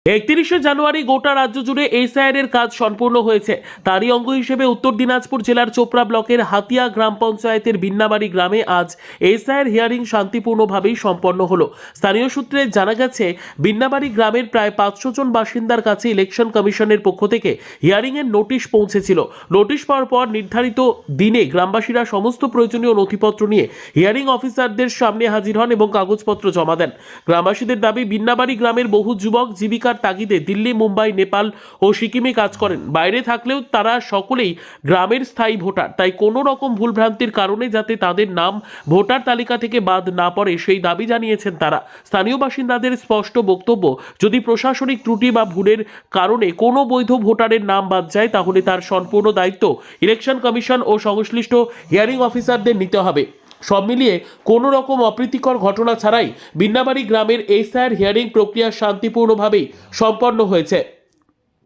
31শে জানুয়ারি গোটা রাজ্য জুড়ে এসআইআর কাজ সম্পূর্ণ হয়েছে। তারই অঙ্গ হিসেবে উত্তর দিনাজপুর জেলার চোপড়া ব্লকের হাতিয়া গ্রাম পঞ্চায়েতের বিন্নাবাড়ি গ্রামে আজ এসআইআর হিয়ারিং শান্তিপূর্ণভাবেই সম্পন্ন হলো। স্থানীয় সূত্রে জানা গেছে, বিন্নাবাড়ি গ্রামের প্রায় 500 জন বাসিন্দার কাছে ইলেকশন কমিশনের পক্ষ থেকে হিয়ারিংয়ের নোটিশ পৌঁছেছিল। নোটিশ পাওয়ার পর নির্ধারিত দিনে গ্রামবাসীরা সমস্ত প্রয়োজনীয় নথিপত্র নিয়ে হিয়ারিং অফিসারদের সামনে হাজির হন এবং কাগজপত্র জমা দেন। গ্রামবাসীদের দাবি, বিন্নাবাড়ি গ্রামের বহু যুবক জীবিকার তাগিদে দিল্লি, মুম্বাই, নেপাল ও সিকিমে কাজ করেন। বাইরে থাকলেও তারা সকলেই গ্রামের স্থায়ী ভোটার। তাই কোনো রকম ভুলভ্রান্তির কারণে যাতে তাদের নাম ভোটার তালিকা থেকে বাদ না পড়ে সেই দাবি জানিয়েছেন তারা। স্থানীয় বাসিন্দাদের স্পষ্ট বক্তব্য, যদি প্রশাসনিক ত্রুটি বা ভুলের কারণে কোনো বৈধ ভোটারের নাম বাদ যায় তাহলে তার সম্পূর্ণ দায়িত্ব ইলেকশন কমিশন ও সংশ্লিষ্ট হিয়ারিং অফিসারদের নিতে হবে। সব মিলিয়ে কোনো রকম অপ্রীতিকর ঘটনা ছাড়াই বিন্নাবাড়ি গ্রামের এসআইআর হিয়ারিং প্রক্রিয়া শান্তিপূর্ণভাবেই সম্পন্ন হয়েছে।